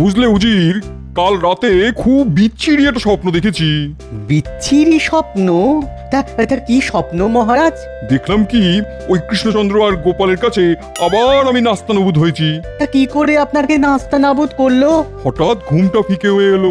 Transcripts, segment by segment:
বুঝলে উজির, কাল রাতে খুব বিচ্ছিরি একটা স্বপ্ন দেখেছি। বিচ্ছিরি স্বপ্ন? তা কি স্বপ্ন মহারাজ? দেখলাম কি ওই কৃষ্ণচন্দ্র আর গোপালের কাছে আবার আমি নাস্তানুবুদ হয়েছি। তা কি করে আপনাকে নাস্তানাবুদ করলো? হঠাৎ ঘুমটা ফিকে হয়ে এলো,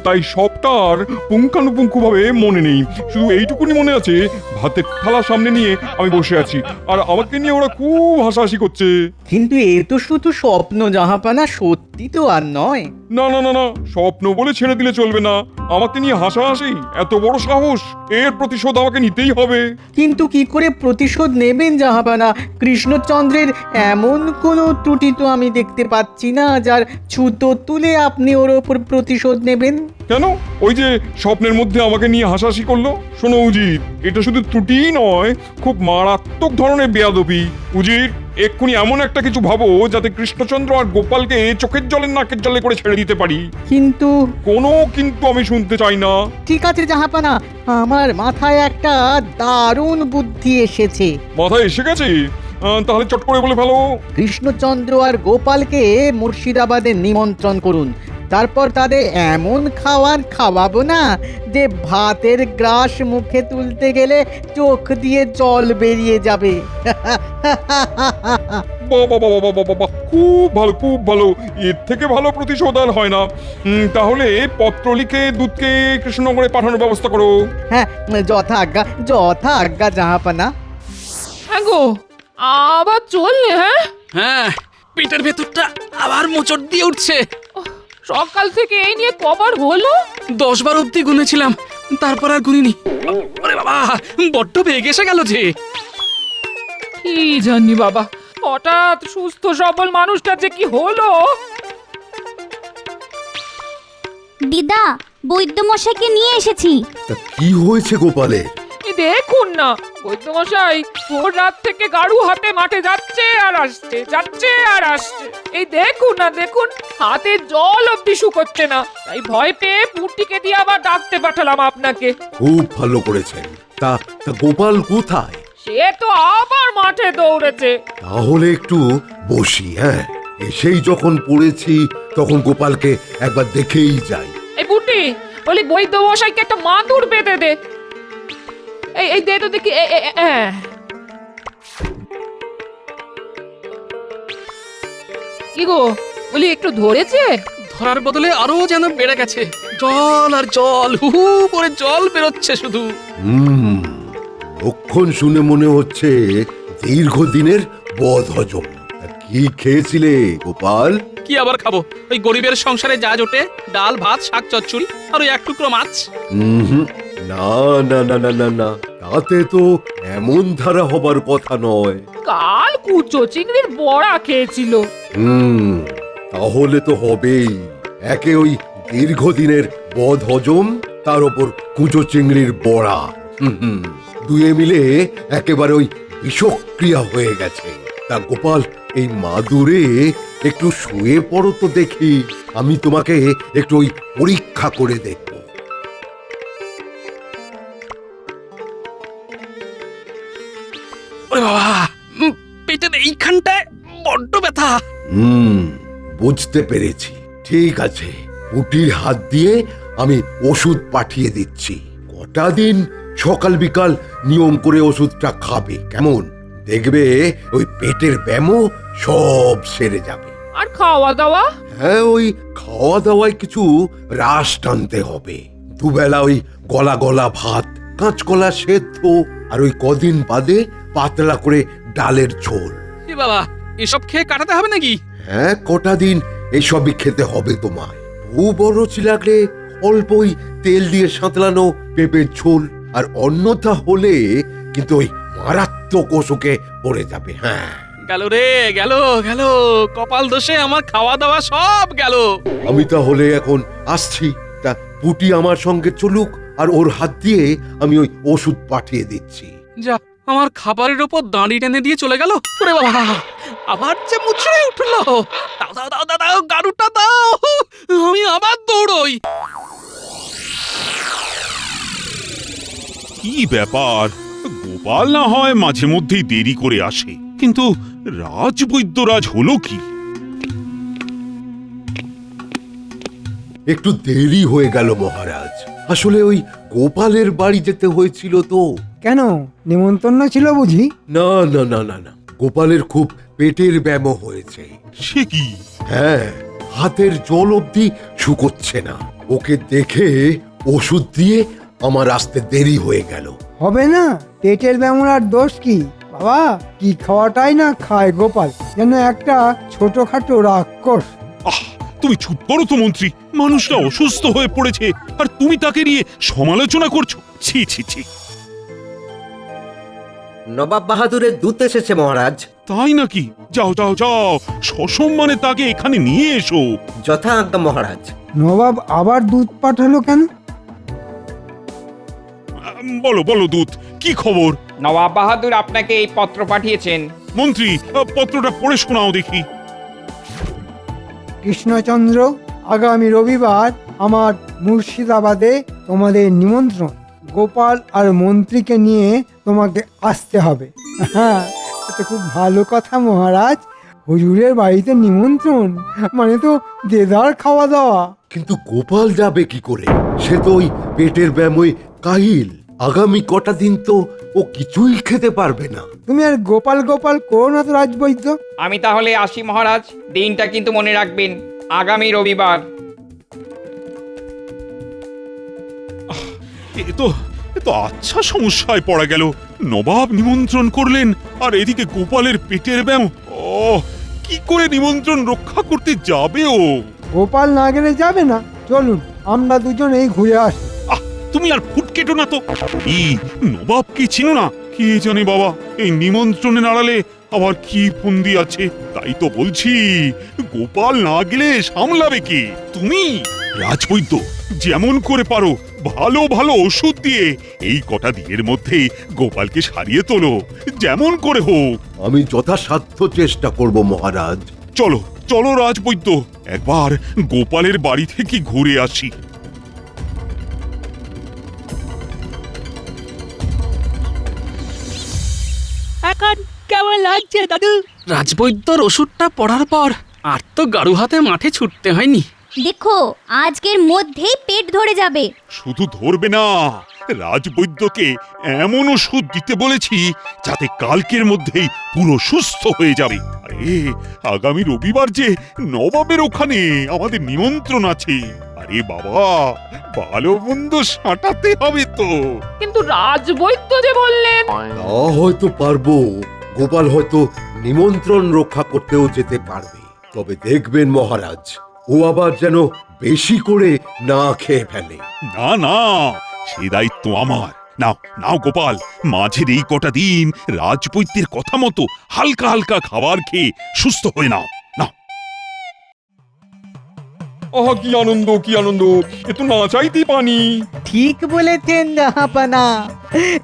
তাই সবটা আর পুঙ্খানুপুঙ্খভাবে মনে নেই। শুধু এইটুকুনি মনে আছে, ভাতের থালা সামনে নিয়ে আমি বসে আছি আর আমাকে নিয়ে ওরা খুব হাসাহাসি করছে। কিন্তু এ তো শুধু স্বপ্ন জাহাপানা, সত্যি তো আর নয়। না না না না, স্বপ্ন বলে ছেড়ে দিলে চলবে না। আমাকে নিয়ে হাসাহাসি, এত বড় সাহস! এর প্রতিশোধ আমাকে নিতেই হবে। কিন্তু কি করে প্রতিশোধ নেবেন জাহাপানা? কৃষ্ণচন্দ্রের এমন কোনো ত্রুটি তো আমি দেখতে পাচ্ছি না যার ছুতো তুলে আপনি ওর ওপর প্রতিশোধ নেবেন। কেন? ওই যে স্বপ্নের মধ্যে আমাকে নিয়ে হাসাহাসি করলো। শোনো উজির, এটা শুধু ত্রুটিই নয়, খুব মারাত্মক ধরনের বেয়াদবি। উজির, এক্ষুনি এমন একটা কিছু ভাবো যাতে কৃষ্ণচন্দ্র আর গোপালকে চোখের জলের নাকের জলে করে ছেড়ে দিতে পারি। কিন্তু কোনো কিন্তু আমি শুনতে চাই না। ঠিক আছে জাহাপানা, আমার মাথায় একটা দারুণ বুদ্ধি এসেছে। মাথায় এসে গেছে? তাহলে চট করে বলে ফেলো। কৃষ্ণচন্দ্র আর গোপালকে মুর্শিদাবাদে নিমন্ত্রণ করুন। তারপর তাদের এমন খাবার খাওয়াবো না যে ভাতের গ্রাস মুখে তুলতে গেলে চোখ দিয়ে জল বেরিয়ে যাবে। বাবা বাবা বাবা বাবা, খুব ভালো খুব ভালো। এর থেকে ভালো প্রতিশোধ আর হয় না। তাহলে পত্র লিখে দুধকে কৃষ্ণনগরে পাঠানোর ব্যবস্থা করো। হ্যাঁ, যথা আজ্ঞা জাহাপানা। হ্যাঁ গো, আবার চললে? হ্যাঁ হ্যাঁ, পেটের ভেতরটা আবার মোচড় দিয়ে উঠছে। সকাল থেকে এই নিয়ে কবার হলো? 10 বার অব্দি গুনেছিলাম, তারপর আর গুনিনি। ওরে বাবা, বড্ড বেগ এসে গেল যে। কি জানি বাবা, হঠাৎ সুস্থ সবল মানুষটা যে কি হলো। দিদা, বৈদ্যমশাইকে নিয়ে এসেছি। তা কি হয়েছে গোপালের? এই দেখুন না, বৈদ্যমশাই ভোর রাত থেকে গাড়ু হাতে মাঠে যাচ্ছে আর আসছে, যাচ্ছে আর আসছে। এই দেখুন না, দেখুন হাতে জল অব্দি শুকোচ্ছে না। তাই ভয় পেয়ে পুটিকে দিয়ে আবার ডাকতে পাঠালাম আপনাকে। খুব ভালো করেছেন। তা তা গোপাল কোথায়? সে তো আবার মাঠে দৌড়েছে। তাহলে একটু বসি। হ্যাঁ, এসেই যখন পড়েছি তখন গোপালকে একবার দেখেই যাই। এই পুটি, বলি বৈদ্যমশাইকে একটা মাদুর বেঁধে দে। এই দে তো দেখি। কি গো, বলি একটু ধরেছে? ধরার বদলে আরো যেন বেড়ে গেছে। জল আর জল, হু হু করে জল বেরোচ্ছে শুধু। লক্ষণ শুনে মনে হচ্ছে দীর্ঘদিনের বদহজম। তা কি খেয়েছিলে গোপাল? কি আবার খাবো? ওই গরিবের সংসারে যা জোটে, ডাল ভাত শাক চচ্চড়ি আর ওই 1 টুকরো মাছ। না না না না না না, তাতে তো এমন ধারা হবার কথা নয়। কাল কুচো চিংড়ির বড়া খেয়েছিল। তাহলে তো হবেই। একে ওই দীর্ঘদিনের বদহজম, তার ওপর কুচো চিংড়ির বড়া। দুয়ে মিলে একেবারে ওই বিষক্রিয়া হয়ে গেছে। তা গোপাল, এই মাদুরে একটু শুয়ে পড়ো তো দেখি। আমি তোমাকে একটু ওই পরীক্ষা করে দেখব। ওরে বাবা, পেটের এইখানটায় বড্ড ব্যথা। বুঝতে পেরেছি। ঠিক আছে, পুটির হাত দিয়ে আমি ওষুধ পাঠিয়ে দিচ্ছি। কটা দিন সকাল বিকাল নিয়ম করে ওষুধটা খাবে, কেমন? দেখবে ওই পেটের ব্যামো সব সেরে যাবে। আর খাওয়া দাওয়া? হ্যাঁ, ওই খাওয়া দাওয়ায় কিছু রাশ টানতে হবে। দুবেলা ওই গলা গলা ভাত, কাঁচকলা সেদ্ধ, আর ওই কদিন বাদে পাতলা করে ডালের ঝোল। এ বাবা, এসব খেয়ে কাটাতে হবে নাকি? হ্যাঁ, কটা দিন এসবই খেতে হবে তোমায়। খুব বড় লাগলে অল্পই তেল দিয়ে সাঁতলানো পেঁপের ঝোল, আর অন্যথা হলে কিন্তু ওই মারাত্মক অসুখে পড়ে যাবে। হ্যাঁ, গেল রে, গেল গেল, কপাল দোষে আমার খাওয়া দাওয়া সব গেল। আমি তাহলে এখন আসছি। তা পুটি আমার সঙ্গে চলুক, আর ওর হাত দিয়ে আমি ওই ওষুধ পাঠিয়ে দিচ্ছি। যা, আমার খাবারের ওপর দাঁড়ি টেনে দিয়ে চলে গেল। ওরে বাবা, আবার যে মুচড়ে উঠলো। দাও দাও দাও দাও দাও, গাড়ুটা দাও, আমি আবার দৌড়ই। কি ব্যাপার, গোপাল না হয় মাঝে মধ্যেই দেরি করে আসে, কিন্তু রাজবৈদ্যরাজ হলো কি? একটু দেরি হয়ে গেল মহারাজ। আসলে ওই গোপালের বাড়ি যেতে হয়েছিল তো। কেন নিমন্ত্রণ ছিল বুঝি? না না না না না, গোপালের খুব পেটের ব্যামো হয়েছে। সে কি? হ্যাঁ, হাতের জল অবধি শুকোচ্ছে না। ওকে দেখে ওষুধ দিয়ে আমার আসতে দেরি হয়ে গেল। হবে না, পেটের ব্যামোর দোষ কি বাবা? কি খাওয়াটাই না খায় গোপাল, যেন একটা ছোটখাটো রাক্ষস। আহ, তুমি চুপ করো তো মন্ত্রী। মানুষটা অসুস্থ হয়ে পড়েছে আর তুমি তাকে নিয়ে সমালোচনা করছো। ছি ছি ছি। নবাব বাহাদুরের দূত এসেছে মহারাজ। তাই নাকি? যাও যাও যাও, সসম্মানে তাকে এখানে নিয়ে এসো। যথা আজ্ঞা মহারাজ। নবাব আবার দুধ পাঠালো কেন? বলো বলো দূত, কি খবর? নবাব বাহাদুর আপনাকে এই পত্র পাঠিয়েছেন। মন্ত্রী, পত্রটা পড়ে শোনাও দেখি। কৃষ্ণচন্দ্র, আগামী রবিবার আমার মুর্শিদাবাদে তোমাদের নিমন্ত্রণ। গোপাল আর মন্ত্রীকে নিয়ে তোমাকে আসতে হবে। হ্যাঁ, এটা খুব ভালো কথা মহারাজ। হুজুরের বাড়িতে নিমন্ত্রণ মানে তো দেদার খাওয়া দাওয়া। কিন্তু গোপাল যাবে কি করে? সে তো ওই পেটের ব্যামোয় কাহিল। আগামী কটা দিন তো ও কিছুই খেতে পারবে না। তুমি আর গোপাল গোপাল করো না তো রাজবৈদ্য। আমি তাহলে আসি মহারাজ। দিনটা কিন্তু মনে রাখবেন, আগামী রবিবার। এ তো আচ্ছা সমস্যায় পড়া গেল। নবাব নিমন্ত্রণ করলেন আর এদিকে গোপালের পেটের ব্যাম। ও, কি করে নিমন্ত্রণ রক্ষা করতে যাবে ও? গোপাল না গেলে যাবে না। চলুন আমরা দুজনেই ঘুরে আসি। আহ, তুমি আর ফুট কেটো না তো। নবাব কি ছিল না? কি জানে বাবা, এই নিমন্ত্রণের আড়ালে আবার কি ফন্দি আছে। তাই তো বলছি, গোপাল না গেলে সামলাবে কে? তুমি রাজবৈদ্য, যেমন করে পারো ভালো ভালো ওষুধ দিয়ে এই কটা দিনের মধ্যে গোপালকে সারিয়ে তোলো, যেমন করে হোক। আমি যথাসাধ্য চেষ্টা করব মহারাজ। চলো চলো রাজবৈদ্য, একবার গোপালের বাড়ি থেকে ঘুরে আসি। এখন কেমন লাগছে দাদু? রাজবৈদ্যর ওষুধটা পড়ার পর আর তো গাড়ু হাতে মাঠে ছুটতে হয়নি। দেখো আজকের মধ্যেই পেট ধরে যাবে। শুধু ধরবে না, রাজবৈদ্যকে এমন ওষুধ দিতে বলেছি যাতে কালকের মধ্যেই পুরো সুস্থ হয়ে যাবে। আরে আগামী রবিবার যে নবাবের ওখানে আমাদের নিমন্ত্রণ আছে। আরে বাবা, ভালো মন্দ সাঁটাতে হবে তো। কিন্তু রাজবৈদ্য যে বললেন। তা হয়তো পারবো, গোপাল হয়তো নিমন্ত্রণ রক্ষা করতেও যেতে পারবে। তবে দেখবেন মহারাজ, ও আবার যেন বেশি করে না খেয়ে ফেলে। না না, সে দায়িত্ব আমার। নাও নাও গোপাল, মাঝের এই কটা দিন রাজবৈদ্যের কথা মতো হালকা হালকা খাবার খেয়ে সুস্থ হয়ে নাও। নাও। আহা, কি আনন্দ কি আনন্দ! এ তো না চাইতেই পানি। ঠিক বলেছেন জাহাপানা,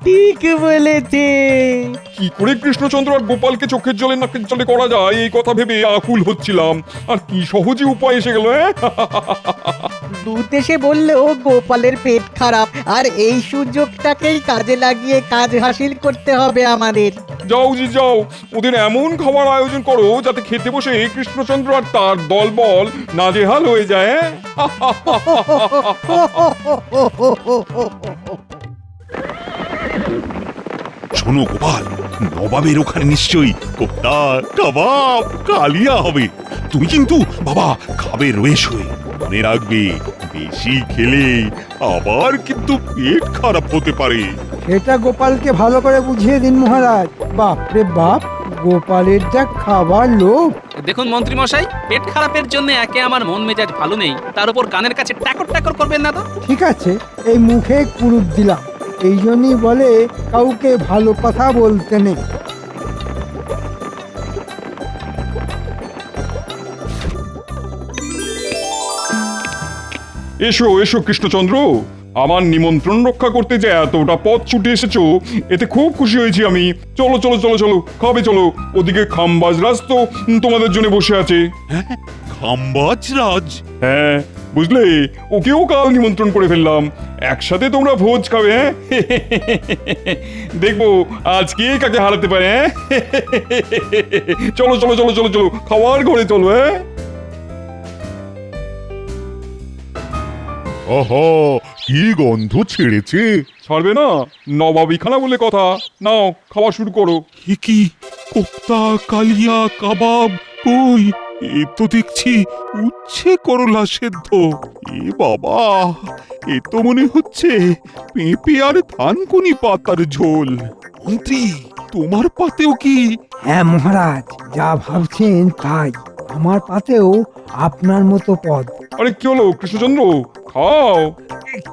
ঠিক বলেছেন। কি করে কৃষ্ণচন্দ্র আর গোপালকে চোখের জলে নাকের জলে করা যায় এই কথা ভেবে আকুল হচ্ছিলাম। আর কি সহজে উপায় এসে গেল। দূত এসে বললো গোপালের পেট খারাপ, আর এই সুযোগটাকেই কাজে লাগিয়ে কাজ হাসিল করতে হবে আমাদের। যাও জি যাও, ওদের এমন খাবার আয়োজন করো যাতে খেতে বসে কৃষ্ণচন্দ্র আর তার দলবল নাজেহাল হয়ে যায়। শোনো গোপাল, নবাবের ওখানে নিশ্চয়ই কোপ্তা, কাবাব, কালিয়া হবে। তুমি কিন্তু বাবা খাবে রয়েস হয়ে। মনে রাখবে, বেশি খেলে আবার কিন্তু পেট খারাপ হতে পারে। সেটা গোপালকে ভালো করে বুঝিয়ে দিন মহারাজ। বাপ রে বাপ, গোপালের যা খাবার লোভ। দেখুন মন্ত্রী মশাই, পেট খারাপের জন্য একে আমার মন মেজাজ ভালো নেই, তার উপর কানের কাছে টাকর টাকর করবেন না তো। ঠিক আছে, এই মুখে কুরুপ দিলাম। এই জন্যই বলে কাউকে ভালো কথা বলতে নেই। এসো এসো কৃষ্ণচন্দ্র, আমার নিমন্ত্রণ রক্ষা করতে যে এতটা পথ ছুটে এসেছো, এতে খুব খুশি হয়েছি আমি। চলো চলো চলো চলো, খাবে চলো। ওদিকে খাম্বাজরাজ তো তোমাদের জন্য বসে আছে। খাম্বাজ রাজ? হ্যাঁ, বুঝলে, ওকেও কাল নিমন্ত্রণ করে ফেললাম। একসাথে তোমরা ভোজ খাবে। হ্যাঁ, দেখবো আজকে কাকে হারাতে পারে। হ্যাঁ, চলো চলো চলো চলো চলো, খাওয়ার ঘরে চলো। হ্যাঁ। আহা কি গন্ধ ছেড়েছে। ছাড়বে না, নবাবী খানা বলে কথা। নাও, খাওয়া শুরু করো। কি কোপ্তা, কালিয়া, কাবাব, কই এ তো দেখছি উচ্ছে করলা সেদ্ধ। এ বাবা, এ তো মনে হচ্ছে পেঁপে আর থানকুনি পাতার ঝোল। মন্ত্রী, তোমার পাতেও কি? হ্যাঁ মহারাজ, যা ভাবছেন তাই। আমার পাতেও আপনার মতো পদ। আরে কি হলো কৃষ্ণচন্দ্র, খাও।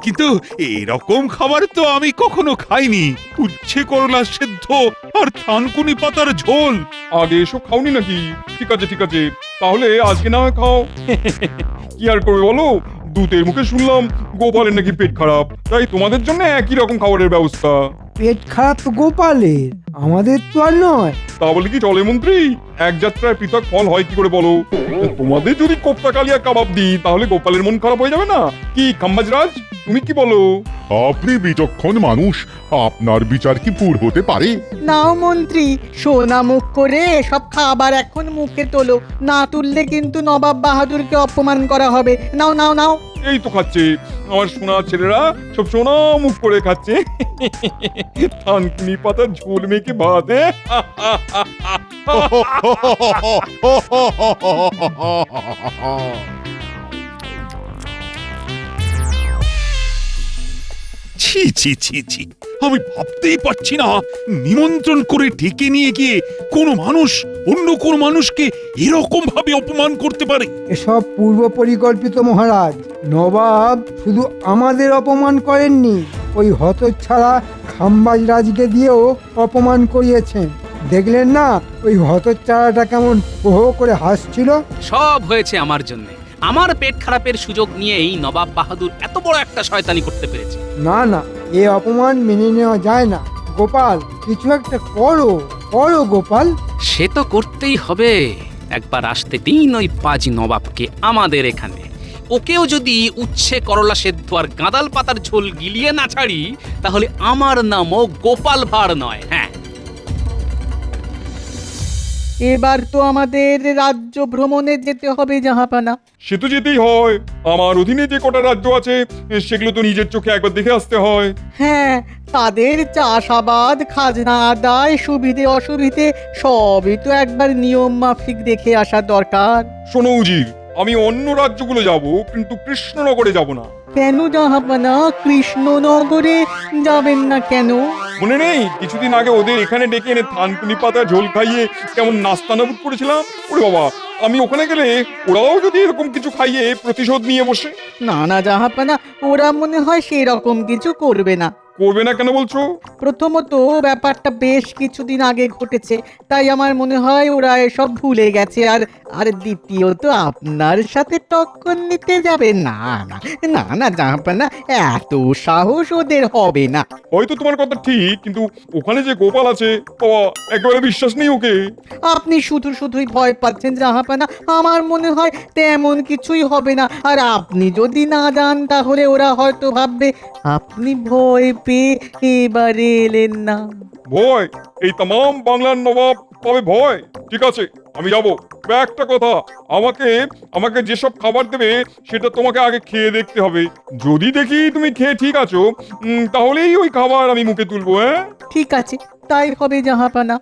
কিন্তু এরকম খাবার তো আমি কখনো খাইনি। উচ্ছে করলা সেদ্ধ আর থানকুনি পাতার ঝোল। আগে এসব খাওনি নাকি? ঠিক আছে ঠিক আছে, তাহলে আজকে না হয় খাও। কি আর করবে বলো, দূতের মুখে শুনলাম গোপালের নাকি পেট খারাপ, তাই তোমাদের জন্য একই রকম খাবারের ব্যবস্থা। পেট খারাপ তো গোপালের, আমাদের তো আর নয়। তা বলে কি চলে মন্ত্রী? এক যাত্রায় পৃথক ফল হয় কি করে বলো? তোমাদের যদি কোপ্তা কালিয়া কাবাব দিই তাহলে গোপালের মন খারাপ হয়ে যাবে না? কি খাম্বাজরাজ, তুমি কি বলো? আপনি বিচক্ষণ মানুষ, আপনার বিচার কি ভুল হতে পারে? নাও মন্ত্রী, সোনা মুখ করে সব খাবার এখন মুখে তোলো, না তুললে কিন্তু নবাব বাহাদুরকে অপমান করা হবে। নাও নাও নাও। এই তো খাচ্ছে, আমার সোনা ছেলেরা সব সোনা মুখ করে খাচ্ছে। থানকুনি পাতার ঝোল মেখে ভাত। ছি ছি ছি ছি, আমি ভাবতেই পারছি না নিমন্ত্রণ করে ডেকে নিয়ে গিয়ে কোনো মানুষ অন্য কোনো মানুষকে এরকম ভাবে অপমান করতে পারে। এসব পূর্ব পরিকল্পিত মহারাজ। নবাব শুধু আমাদের অপমান করেননি, ওই হতচ্ছাড়া খাম্বাজ রাজকে দিয়েও অপমান করিয়েছেন। দেখলেন না ওই হতচ্ছাড়াটা কেমন হো হো করে হাসছিল? সব হয়েছে আমার জন্য। আমার পেট খারাপের সুযোগ নিয়েই নবাব বাহাদুর এত বড় একটা শয়তানি করতে পেরেছে। না না, এ অপমান মেনে নেওয়া যায় না। গোপাল, কিছু একটা করো, করো গোপাল। সে তো করতেই হবে। একবার আসতে দিন ওই পাজি নবাবকে আমাদের এখানে। ওকেও যদি উচ্ছে করলা সেদ্ধ আর গাঁদাল পাতার ঝোল গিলিয়ে না ছাড়ি, তাহলে আমার নামও গোপাল ভাঁড় নয়। হ্যাঁ, এবার তো আমাদের রাজ্য ভ্রমণে যেতে হবে জাহাপানা। সে তো যেতেই হয়, আমার অধীনে যে কটা রাজ্য আছে সেগুলো তো নিজের চোখে একবার দেখে আসতে হয়। হ্যাঁ, তাদের চাষাবাদ, খাজনা আদায়, সুবিধে অসুবিধে সবই তো একবার নিয়ম মাফিক দেখে আসা দরকার। শোনো উজির, আমি অন্য রাজ্যগুলো যাব, কিন্তু কৃষ্ণনগরে যাব না। কেন জাহাপানা, কৃষ্ণনগরে যাবেন না কেন? মনে নেই কিছুদিন আগে ওদের এখানে ডেকে এনে থানকুনি পাতা ঝোল খাইয়ে কেমন নাস্তানাবুদ করেছিলাম? ওরে বাবা, আমি ওখানে গেলে ওরাও যদি এরকম কিছু খাইয়ে প্রতিশোধ নিয়ে বসে। না না জাহাপানা, ওরা মনে হয় সেরকম কিছু করবে না। করবে না কেন বলছো? প্রথমত ব্যাপারটা বেশ কিছুদিন আগে ঘটেছে, তাই আমার মনে হয় ওরা এসব ভুলে গেছে। আর আর দ্বিতীয়ত আপনার সাথে টক্কর নিতে যাবে না। না না না জাহাপানা, এত সাহস ওদের হবে না। হয়তো তোমার কথা ঠিক, কিন্তু ওখানে যে গোপাল আছে, বাবা একেবারে বিশ্বাস নেই ওকে। আপনি শুধু শুধুই ভয় পাচ্ছেন জাহাপানা, আমার মনে হয় তেমন কিছুই হবে না। আর আপনি যদি না যান তাহলে ওরা হয়তো ভাববে আপনি ভয় পেয়ে এবারে এলেন না। ভয়? এই তামাম বাংলার নবাব পাবে ভয়? ঠিক আছে, আমি যাব। একটা কথা, আমাকে আমাকে যেসব খাবার দেবে সেটা তোমাকে আগে খেয়ে দেখতে হবে। যদি দেখি তুমি খেয়ে ঠিক আছো, তাহলেই ওই খাবার আমি মুখে তুলবো। হ্যাঁ, ঠিক আছে, তাই হবে জাহাপানা।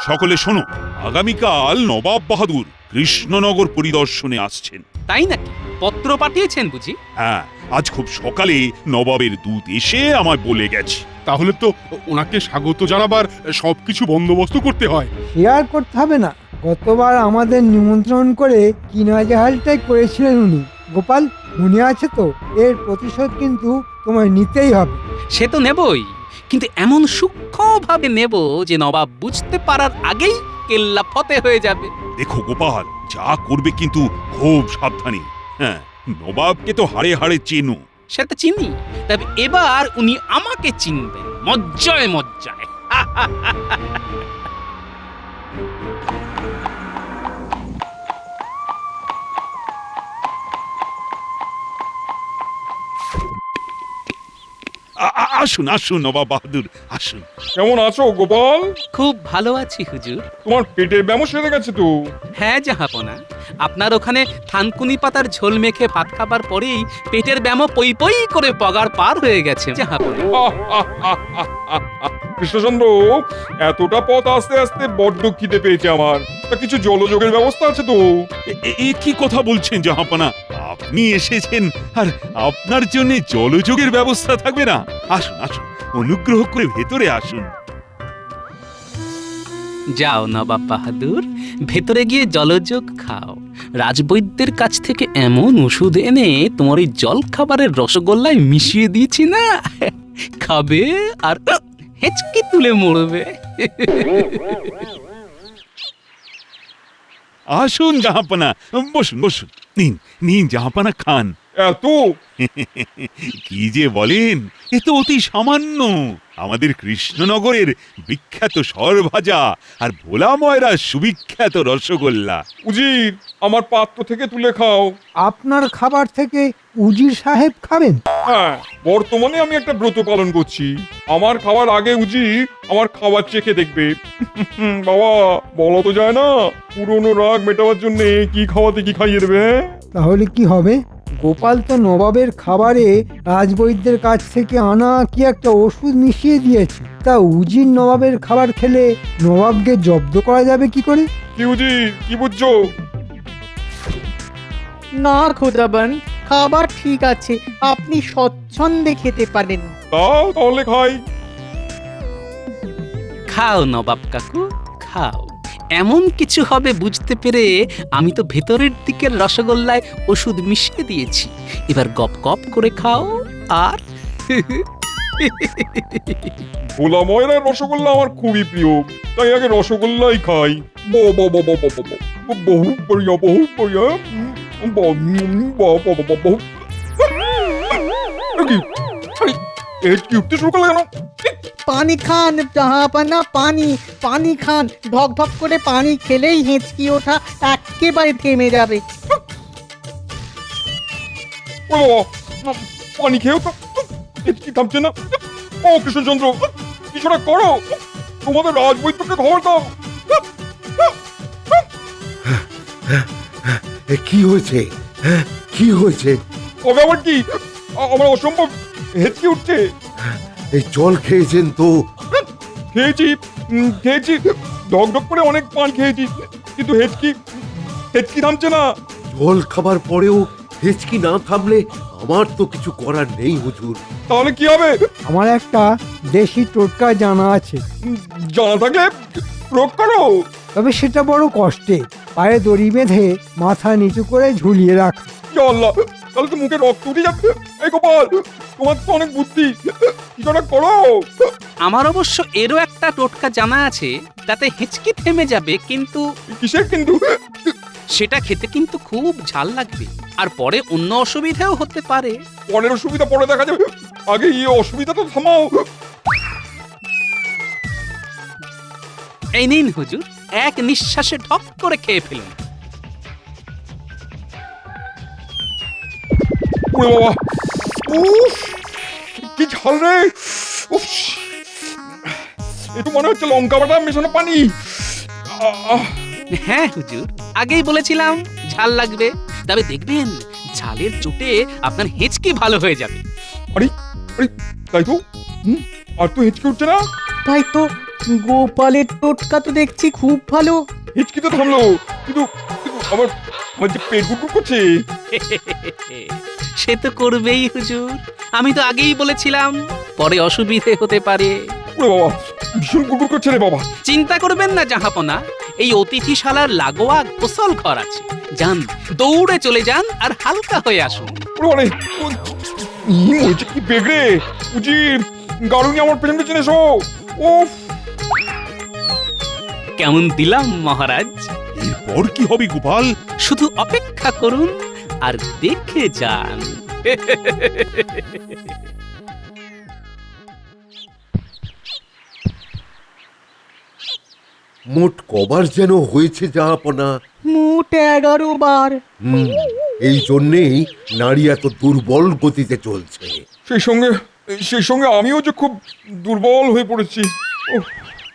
সকলে শোনো, আগামীকাল নবাব বাহাদুর কৃষ্ণনগর পরিদর্শনে আসছেন। তাই নাকি? পত্র পাঠিয়েছেন বুঝি? হ্যাঁ, আজ খুব সকালে নবাবের দূত এসে আমায় বলে গেছে। তাহলে তো ওনাকে স্বাগত জানাবার সবকিছু বন্দোবস্ত করতে হয়। শেয়ার করতে হবে না। গতবার আমাদের নিমন্ত্রণ করে কিনা জাহালটাই করেছিলেন উনি। গোপাল, মনে আছে তো? এর প্রতিশোধ কিন্তু তোমায় নিতেই হবে। সে তো নেবই, কিন্তু এমন সূক্ষ্মভাবে নেব যে নবাব বুঝতে পারার আগেই কেল্লা ফতে হয়ে যাবে। দেখো গোপাল, যা করবে কিন্তু খুব সাবধানে। হ্যাঁ, নবাবকে তো হাড়ে হাড়ে চেনো। সে তো চিনি, তবে এবার উনি আমাকে চিনবেন মজ্জায় মজ্জায়। আসুন আসুন নবাব বাহাদুর আসুন। কেমন আছো গোপাল? খুব ভালো আছি হুজুর। তোমার পেটের ব্যামো সেরে গেছে তো? হ্যাঁ জাহাপনা, আপনার ওখানে থানকুনি পাতার ঝোল মেখে ভাত খাবার পরেই পেটের ব্যামো পই পই করে পগার পার হয়ে গেছে জাহাপনা। কৃষ্ণচন্দ্র, এতটা পথ আস্তে আস্তে বড্ড খিদে পেয়েছে আমার। তা কিছু জলযোগের ব্যবস্থা আছে তো? এ কি কথা বলছেন জাহাপনা? আপনি এসেছেন আর আপনার জন্য জলযোগের ব্যবস্থা থাকবে না? আসুন আসুন, অনুগ্রহ করে ভেতরে আসুন। যাও নবাব বাহাদুর, ভেতরে গিয়ে জলযোগ খাও। রাজবৈদ্যের কাছ থেকে এমন ওষুধ এনে তোমার ওই জল খাবারের রসগোল্লায় মিশিয়ে দিয়েছি না, খাবে আর হেঁচকি তুলে মরবে। আসুন জাহাপনা, বসুন বসুন, নিন নিন জাহাপনা খান। এত? কি যে বলেন, এ তো অতি সামান্য। আমাদের কৃষ্ণনগরের বিখ্যাত সরভাজা আর ভোলা ময়রা সুবিখ্যাত রসগোল্লা। উজির, আমার পাত্র থেকে তুলে খাও। আপনার খাবার থেকে উজির সাহেব খাবেন? হ্যাঁ, বর্তমানে আমি একটা ব্রত পালন করছি। আমার খাওয়ার আগে উজির আমার খাবার চেখে দেখবে। বাবা, বলা তো যায় না, পুরনো রাগ মেটাবার জন্য কি খাওয়াতে কি খাইয়ে দেবে। তাহলে কি হবে? গোপাল তো নবাবের খাবারে রাজবৈদ্যের কাছ থেকে আনা কি একটা ওষুধ মিশিয়ে দিয়েছে। তা উজির নবাবের খাবার খেলে নবাবকে জব্দ করা যাবে কি করে? কি উজির, কি বুঝছো? না খোদাবান, খাবার ঠিক আছে, আপনি স্বচ্ছন্দে খেতে পারেন। তাও তাহলে খাই। খাও নবাব কাকু, খাও। এমন কিছু হবে বুঝতে পেরে আমি তো ভেতরের দিকের রসগোল্লায় ওষুধ মিশিয়ে দিয়েছি। এবার গপ গপ করে খাও আর ভোলা ময়রার রসগোল্লা আমার খুবই প্রিয়, তাই আগে রসগোল্লাই খাই। বহু বড়িয়া, বহু বড়িয়া। কি উঠতে শুরু করলে কেন? পানি খান জাহাপানা, পানি পানি খান। ঢক ঢক করে পানি খেলেই হেঁচকি ওঠা একেবারে থেমে যাবে। ও বাবা, পানি খেয়েও তো কি থামছে না। ও কৃষ্ণচন্দ্র, কিছুটা করো, তোমাদের রাজবৈদ্যকে খবর দাও। কি হয়েছে? কি হয়েছে? কবে আবার কি? আমার অসম্ভব হেঁচকি উঠছে। এই জল খেয়েছেন তো? খেয়েছি, খেয়েছি, ঢক ঢক করে অনেক পান খেয়েছি, কিন্তু হেঁচকি থামছে না। জল খাবার পরেও হেঁচকি না থামলে আমার তো কিছু করার নেই হুজুর। তাহলে কি হবে? আমার একটা দেশি টোটকা জানা আছে, জানা থাকলে প্রয়োগ করো। তবে সেটা বড় কষ্টে। পায়ে দড়ি বেঁধে মাথা নিচু করে ঝুলিয়ে রাখ। ইয়া আল্লাহ, তাহলে তো মুখে রক্ত উঠে যাবে। এই গোপাল, তোমার তো অনেক বুদ্ধি, কিছুটা করো। আমার অবশ্য এরও একটা টোটকা জানা আছে, তাতে হেঁচকি থেমে যাবে, কিন্তু কিসের কিন্তু? সেটা খেতে কিন্তু খুব ঝাল লাগবে, আর পরে অন্য অসুবিধাও হতে পারে। পরের অসুবিধা পরে দেখা যাবে, আগে এই অসুবিধা তো থামাও। এই নিন হুজুর, এক নিঃশ্বাসে ঢক করে খেয়ে ফেলুন। ওরে বাবা, উফ, কি ঝাল রে। উফ, একটু মনে হচ্ছে লঙ্কা বাটা মেশানো পানি। হ্যাঁ হুজুর, আগেই বলেছিলাম ঝাল লাগবে, তবে দেখবেন ঝালের চোটে আপনার হেঁচকি ভালো হয়ে যাবে। আরে আরে, তাই তো। আর তো হেঁচকি উঠছে না। তাই তো, গোপালের টোটকা তো দেখছি খুব ভালো। হেঁচকি তো থামলো, কিন্তু আমার আমার যে পেট গুড়গুড় করছে। সে তো করবেই হুজুর, আমি তো আগেই বলেছিলাম পরে অসুবিধে হতে পারে। ওরে বাবা, ভীষণ গুড়গুড় করছে রে বাবা। চিন্তা করবেন না জাহাপনা, এই অতিথিশালার লাগোয়া গোসল ঘর আছে, যান দৌড়ে চলে যান আর হালকা হয়ে আসুন। ওরে হয়েছে কি বেগড়ে। উজির, গাড়ুনি আমার পেছন পেছন এসো। উফ, কেমন দিলাম মহারাজ? এরপর কি হবে গোপাল? শুধু অপেক্ষা করুন আর দেখে যান। মোট কবার যেন হয়েছে জাহাপনা? মোট 11 বার। এই জন্যেই নারী এত দুর্বল গতিতে চলছে। সেই সঙ্গে সেই সঙ্গে আমিও যে খুব দুর্বল হয়ে পড়েছি। ওহ,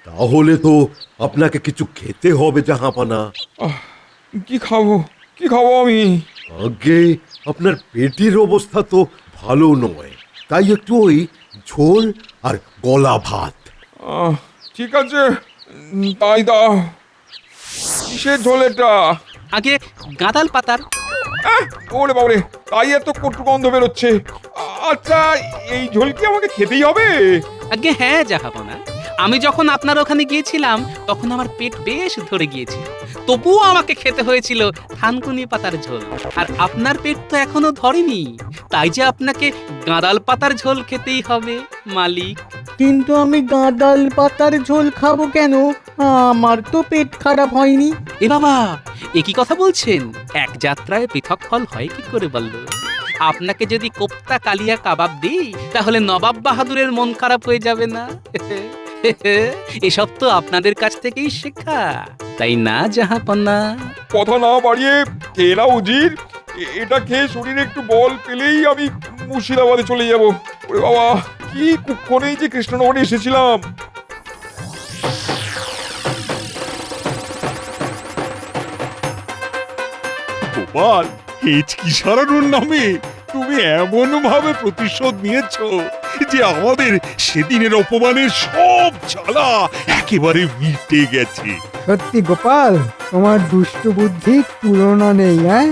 তাহলে তো আপনাকে কিছু খেতে হবে জাহাপানা। কি খাবো কি খাবো আমি? আগে আপনার পেটের অবস্থা তো ভালো নয়, তাই একটু ওই ঝোল আর গলা ভাত। ঠিক আছে, তাই দাও। কিসের ঝোল এটা? আগে গাঁদাল পাতার। ওরে বাবরে, তাই এত কটু গন্ধ বেরোচ্ছে। আচ্ছা, এই ঝোল কি আমাকে খেতেই হবে? আগে হ্যাঁ জাহাপনা, আমি যখন আপনার ওখানে গিয়েছিলাম তখন আমার পেট বেশ ধরে গিয়েছিল, তবুও আমাকে খেতে হয়েছিল থানকুনি পাতার ঝোল। আর আপনার পেট তো এখনো ধরেনি, তাই যে আপনাকে গাঁদাল পাতার ঝোল খেতেই হবে মালিক। কিন্তু আমি গাঁদাল পাতার ঝোল খাবো কেন? আমার তো পেট খারাপ হয়নি। এ বাবা, একই কথা বলছেন? এক যাত্রায় পৃথক ফল হয় কি করে বললো? আপনাকে যদি কোপ্তা কালিয়া কাবাব দিই তাহলে নবাব বাহাদুরের মন খারাপ হয়ে যাবে না? এসব তো আপনাদের কাছ থেকেই শেখা, তাই না জাহাপনা? কথা না বাড়িয়ে খেয়ে নাও উজির। এটা খেয়ে শরীরে একটু বল পেলেই আমি মুর্শিদাবাদে চলে যাব। ওরে বাবা, কি কুক্ষণেই যে কৃষ্ণনগরে এসেছিলাম। গোপাল, হেঁচকি সারানোর নামে তুমি এমন ভাবে প্রতিশোধ নিয়েছো যে আমাদের সেদিনের অপমানের সব জ্বালা একেবারে মিটে গেছে। সত্যি গোপাল, তোমার দুষ্টু বুদ্ধির তুলনা নেই। হ্যাঁ